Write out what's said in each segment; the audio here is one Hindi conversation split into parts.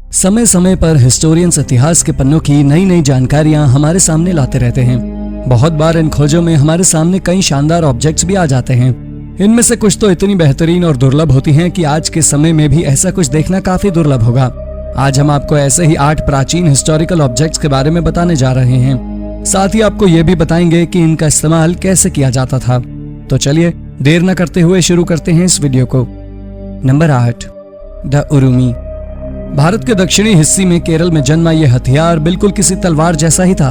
समय समय पर हिस्टोरियंस इतिहास के पन्नों की नई नई जानकारियां हमारे सामने लाते रहते हैं। बहुत बार इन खोजों में हमारे सामने कई शानदार ऑब्जेक्ट्स भी आ जाते हैं। इनमें से कुछ तो इतनी बेहतरीन और दुर्लभ होती हैं कि आज के समय में भी ऐसा कुछ देखना काफी दुर्लभ होगा। आज हम आपको ऐसे ही 8 प्राचीन हिस्टोरिकल ऑब्जेक्ट्स के बारे में बताने जा रहे हैं। साथ ही आपको ये भी बताएंगे कि इनका इस्तेमाल कैसे किया जाता था। तो चलिए देर न करते हुए शुरू करते हैं इस वीडियो को। Number 8, the urumi. भारत के दक्षिणी हिस्से में केरल में जन्मा यह हथियार बिल्कुल किसी तलवार जैसा ही था,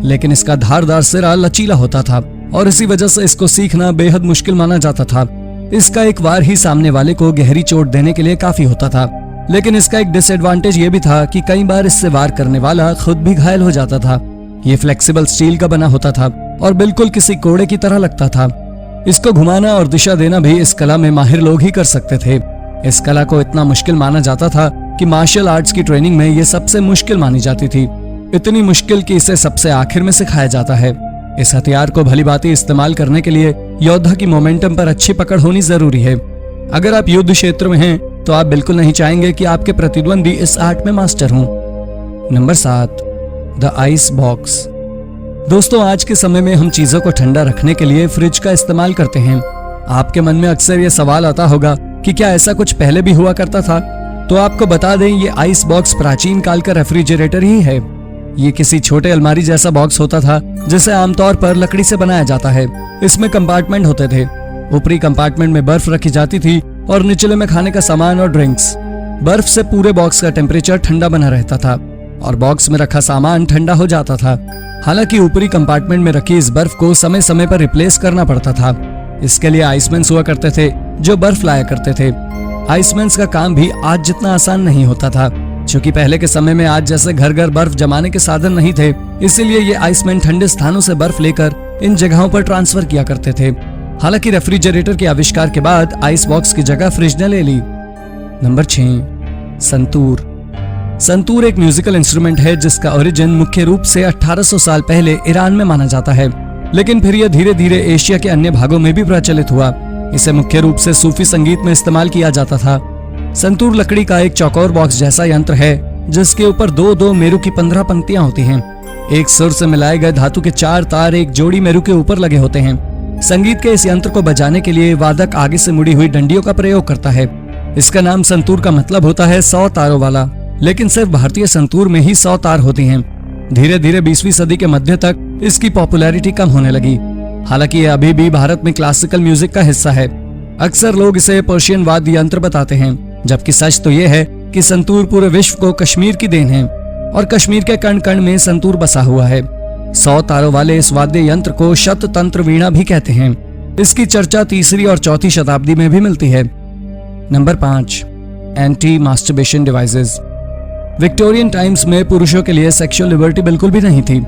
लेकिन इसका धारदार सिरा लचीला होता था और इसी वजह से इसको सीखना बेहद मुश्किल माना जाता था। इसका एक वार ही सामने वाले को गहरी चोट देने के लिए काफी होता था, लेकिन इसका एक डिसएडवांटेज ये भी था कि कई बार इससे वार करने वाला खुद भी घायल हो जाता था। ये फ्लेक्सिबल स्टील का बना होता था और बिल्कुल किसी कोड़े की तरह लगता था। इसको घुमाना और दिशा देना भी इस कला में माहिर लोग ही कर सकते थे। इस कला को इतना मुश्किल माना जाता था कि मार्शल आर्ट्स की ट्रेनिंग में ये सबसे मुश्किल मानी जाती थी। इतनी मुश्किल कि इसे सबसे आखिर में सिखाया जाता है। इस हथियार को भलीभांति इस्तेमाल करने के लिए योद्धा की मोमेंटम पर अच्छी पकड़ होनी जरूरी है। अगर आप युद्ध क्षेत्र में हैं तो आप बिल्कुल नहीं चाहेंगे कि आपके प्रतिद्वंदी इस आर्ट में मास्टर हों। Number 7, the ice box. दोस्तों, आज के समय में हम चीजों को ठंडा रखने के लिए फ्रिज का इस्तेमाल करते हैं। आपके मन में अक्सर ये सवाल आता होगा कि क्या ऐसा कुछ पहले भी हुआ करता था? तो आपको बता दें, ये आइस बॉक्स प्राचीन काल का रेफ्रिजरेटर ही है। ये किसी छोटे अलमारी जैसा बॉक्स होता था जिसे आमतौर पर लकड़ी से बनाया जाता है। इसमें कंपार्टमेंट होते थे। ऊपरी कंपार्टमेंट में बर्फ रखी जाती थी और निचले में खाने का सामान और ड्रिंक्स। बर्फ से पूरे बॉक्स का टेम्परेचर ठंडा बना रहता था और बॉक्स में रखा सामान ठंडा हो जाता था। हालांकि ऊपरी कंपार्टमेंट में रखी इस बर्फ को समय समय पर रिप्लेस करना पड़ता था। इसके लिए आइसमैन हुआ करते थे जो बर्फ लाया करते थे। आइसमैन का काम भी आज जितना आसान नहीं होता था, क्योंकि पहले के समय में आज जैसे घर घर बर्फ जमाने के साधन नहीं थे। इसीलिए ये आइसमैन ठंडे स्थानों से बर्फ लेकर इन जगहों पर ट्रांसफर किया करते थे। हालांकि रेफ्रिजरेटर के आविष्कार के बाद आइस बॉक्स की जगह फ्रिज ने ले ली। नंबर 6, संतूर। संतूर एक म्यूजिकल इंस्ट्रूमेंट है जिसका ओरिजिन मुख्य रूप से 1800 साल पहले ईरान में माना जाता है, लेकिन फिर यह धीरे धीरे एशिया के अन्य भागों में भी प्रचलित हुआ। इसे मुख्य रूप से सूफी संगीत में इस्तेमाल किया जाता था। संतूर लकड़ी का एक चौकोर बॉक्स जैसा यंत्र है जिसके ऊपर 2-2 मेरू की 15 पंक्तियां होती हैं। एक सुर से मिलाए गए धातु के 4 तार एक जोड़ी मेरू के ऊपर लगे होते हैं। संगीत के इस यंत्र को बजाने के लिए वादक आगे से मुड़ी हुई डंडियों का प्रयोग करता है। इसका नाम संतूर का मतलब होता है 100 तारों वाला, लेकिन सिर्फ भारतीय संतूर में ही 100 तार होती हैं। धीरे धीरे 20वीं सदी के मध्य तक इसकी पॉपुलैरिटी कम होने लगी। हालांकि यह अभी भी भारत में क्लासिकल म्यूजिक का हिस्सा है। अक्सर लोग इसे पर्शियन वाद्य यंत्र बताते हैं, जबकि सच तो यह है कि संतूर पूरे विश्व को कश्मीर की देन है और कश्मीर के कण कण में संतूर बसा हुआ है। 100 तारों वाले इस वाद्य यंत्र को शततंत्र वीणा भी कहते हैं। इसकी चर्चा 3री और 4वीं शताब्दी में भी मिलती है। Number 5, anti masturbation devices. Victorian times में पुरुषों के लिए सेक्सुअल लिबर्टी बिल्कुल भी नहीं थी।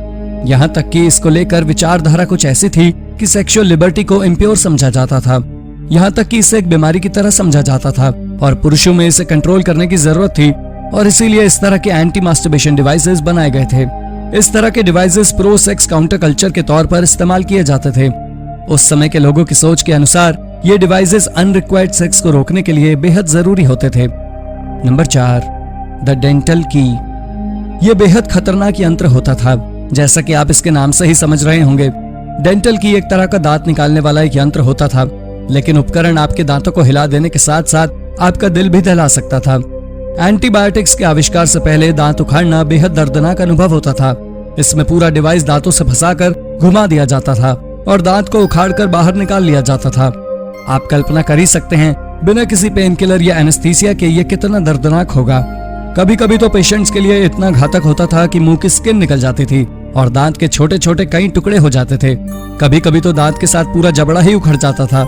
यहाँ तक कि इसको लेकर विचारधारा कुछ ऐसी थी कि सेक्सुअल लिबर्टी को इम्प्योर समझा जाता था। यहाँ तक कि इसे एक बीमारी की तरह समझा जाता था और पुरुषों में इसे कंट्रोल करने की जरूरत थी और इसीलिए इस तरह के एंटी मास्टरबेशन डिवाइसेस बनाए गए थे। इस तरह के devices pro sex counter culture के तौर पर इस्तेमाल किए जाते थे। उस समय के लोगों की सोच के अनुसार ये डिवाइसेस अनरिक्वायर्ड सेक्स को रोकने के लिए बेहद जरूरी होते थे। नंबर 4, द डेंटल की। ये बेहद खतरनाक यंत्र होता था, जैसा कि आप इसके नाम से ही समझ रहे होंगे। डेंटल की एक तरह का दांत निकालने वाला एक यंत्र होता था, लेकिन उपकरण आपके दांतों को हिला देने के साथ साथ आपका दिल भी दहला सकता था। एंटीबायोटिक्स के आविष्कार से पहले दांत उखाड़ना बेहद दर्दनाक अनुभव होता था। इसमें पूरा डिवाइस दांतों से फंसाकर घुमा दिया जाता था और दांत को उखाड़कर बाहर निकाल लिया जाता था। आप कल्पना कर ही सकते हैं बिना किसी पेन किलर या एनेस्थीसिया के ये कितना दर्दनाक होगा। कभी कभी तो पेशेंट्स के लिए इतना घातक होता था कि मुंह की स्किन निकल जाती थी और दांत के छोटे छोटे कई टुकड़े हो जाते थे। कभी कभी तो दांत के साथ पूरा जबड़ा ही उखड़ जाता था।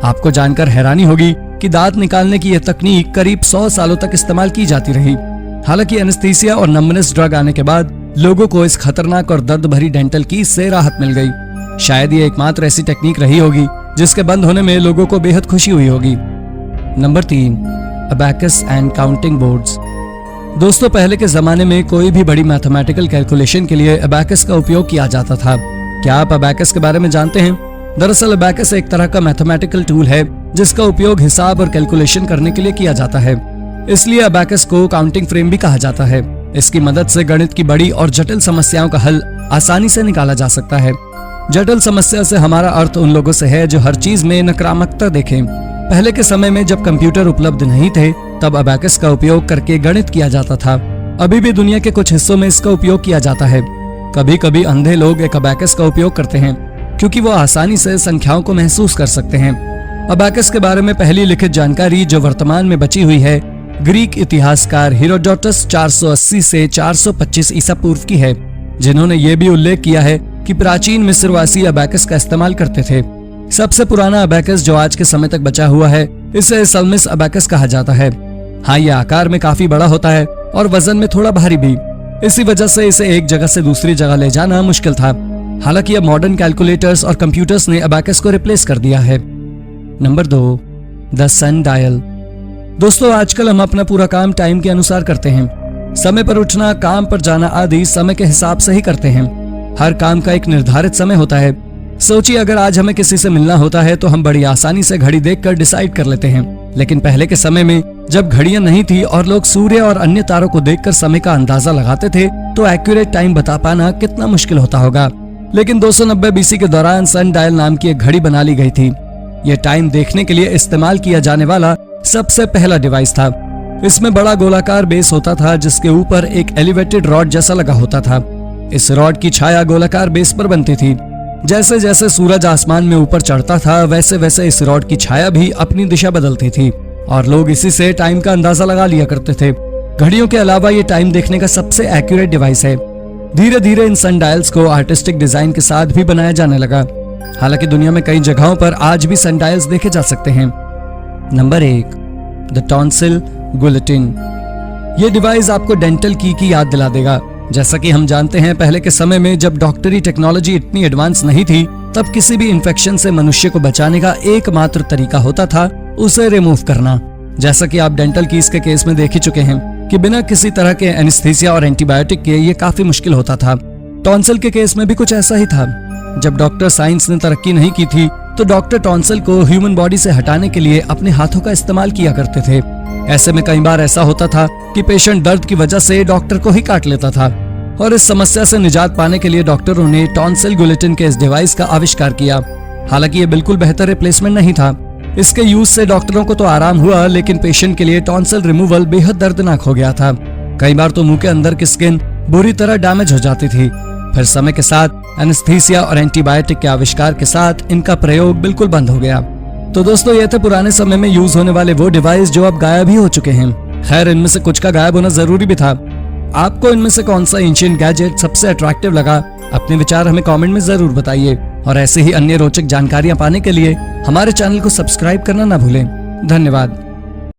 आपको जानकर हैरानी होगी कि दांत निकालने की यह तकनीक करीब 100 सालों तक इस्तेमाल की जाती रही। हालांकि एनेस्थीसिया और नम्बनेस ड्रग आने के बाद लोगों को इस खतरनाक और दर्द भरी डेंटल की से राहत मिल गई। शायद ये एकमात्र ऐसी टेक्निक रही होगी जिसके बंद होने में लोगों को बेहद खुशी हुई होगी। Number 3, abacus and counting boards. दोस्तों, पहले के जमाने में कोई भी बड़ी मैथमेटिकल कैलकुलेशन के लिए अबैकस का उपयोग किया जाता था। क्या आप अबैकस के बारे में जानते हैं? दरअसल अबैकस एक तरह का मैथमेटिकल टूल है जिसका उपयोग हिसाब और कैलकुलेशन करने के लिए किया जाता है। इसलिए अबैकस को काउंटिंग फ्रेम भी कहा जाता है। इसकी मदद से गणित की बड़ी और जटिल समस्याओं का हल आसानी से निकाला जा सकता है। जटिल समस्या से हमारा अर्थ उन लोगों से है जो हर चीज में नकारात्मकता देखें। पहले के समय में जब कंप्यूटर उपलब्ध नहीं थे, तब अबैकस का उपयोग करके गणित किया जाता था। अभी भी दुनिया के कुछ हिस्सों में इसका उपयोग किया जाता है। कभी कभी अंधे लोग एक अबैकस का उपयोग करते हैं क्योंकि वो आसानी से संख्याओं को महसूस कर सकते हैं। अबैकस के बारे में पहली लिखित जानकारी जो वर्तमान में बची हुई है, ग्रीक इतिहासकार हेरोडोटस 480 से 425 ईसा पूर्व की है, जिन्होंने ये भी उल्लेख किया है कि प्राचीन मिस्रवासी अबैकस का इस्तेमाल करते थे। सबसे पुराना अबैकस जो आज के समय तक बचा हुआ है, इसे सल्मिस अबैकस कहा जाता है। हाँ, ये आकार में काफी बड़ा होता है और वजन में थोड़ा भारी भी। इसी वजह से इसे एक जगह से दूसरी जगह ले जाना मुश्किल था। हालांकि अब मॉडर्न कैलकुलेटर्स और कंप्यूटर्स ने अबैकस को रिप्लेस कर दिया है। Number 2, the sun dial. दोस्तों, आजकल हम अपना पूरा काम टाइम के अनुसार करते हैं। समय पर उठना, काम पर जाना आदि समय के हिसाब से ही करते हैं। हर काम का एक निर्धारित समय होता है। सोचिए, अगर आज हमें किसी से मिलना होता है तो हम बड़ी आसानी से घड़ी देखकर डिसाइड कर लेते हैं। लेकिन पहले के समय में जब घड़ियां नहीं थी और लोग सूर्य और अन्य तारों को देखकर समय का अंदाजा लगाते थे, तो एक्यूरेट टाइम बता पाना कितना मुश्किल होता होगा। लेकिन 290 बीसी के दौरान सन डायल नाम की एक घड़ी बना ली गई थी। यह टाइम देखने के लिए इस्तेमाल किया जाने वाला सबसे पहला डिवाइस था। इसमें बड़ा गोलाकार बेस होता था जिसके ऊपर एक एलिवेटेड रॉड जैसा लगा होता था। इस रॉड की छाया गोलाकार बेस पर बनती थी। जैसे जैसे सूरज आसमान में ऊपर चढ़ता था, वैसे वैसे इस रॉड की छाया भी अपनी दिशा बदलती थी और लोग इसी से टाइम का अंदाजा लगा लिया करते थे। घड़ियों के अलावा ये टाइम देखने का सबसे एक्यूरेट डिवाइस है। धीरे धीरे इन सन डायल्स को आर्टिस्टिक डिजाइन के साथ भी बनाया जाने लगा। हालांकि दुनिया में कई जगहों पर आज भी सन डायल्स देखे जा सकते हैं। Number 1, the tonsil guillotine. ये डिवाइस आपको डेंटल की याद दिला देगा। जैसा कि हम जानते हैं, पहले के समय में जब डॉक्टरी टेक्नोलॉजी इतनी एडवांस नहीं थी, तब किसी भी इन्फेक्शन से मनुष्य को बचाने का एकमात्र तरीका होता था उसे रिमूव करना। जैसा कि आप डेंटल कीज के केस में देख ही चुके हैं कि बिना किसी तरह के एनेस्थीसिया और एंटीबायोटिक के ये काफी मुश्किल होता था। टॉन्सिल के केस में भी कुछ ऐसा ही था। जब डॉक्टर साइंस ने तरक्की नहीं की थी, तो डॉक्टर टॉन्सिल को ह्यूमन बॉडी से हटाने के लिए अपने हाथों का इस्तेमाल किया करते थे। ऐसे में कई बार ऐसा होता था कि पेशेंट दर्द की वजह से डॉक्टर को ही काट लेता था और इस समस्या से निजात पाने के लिए डॉक्टरों ने टॉन्सिल गुलेटिन के इस डिवाइस का आविष्कार किया। हालांकि ये बिल्कुल बेहतर रिप्लेसमेंट नहीं था। इसके यूज से डॉक्टरों को तो आराम हुआ, लेकिन पेशेंट के लिए टॉन्सिल रिमूवल बेहद दर्दनाक हो गया था। कई बार तो मुंह के अंदर की स्किन बुरी तरह डैमेज हो जाती थी। फिर समय के साथ एनेस्थीसिया और एंटीबायोटिक के आविष्कार के साथ इनका प्रयोग बिल्कुल बंद हो गया। तो दोस्तों, ये थे पुराने समय में यूज होने वाले वो डिवाइस जो अब गायब ही हो चुके हैं। खैर, इनमें से कुछ का गायब होना जरूरी भी था। आपको इनमें से कौन सा एंशिएंट गैजेट सबसे अट्रैक्टिव लगा? अपने विचार हमें कमेंट में जरूर बताइए और ऐसे ही अन्य रोचक जानकारियां पाने के लिए हमारे चैनल को सब्सक्राइब करना ना भूलें। धन्यवाद।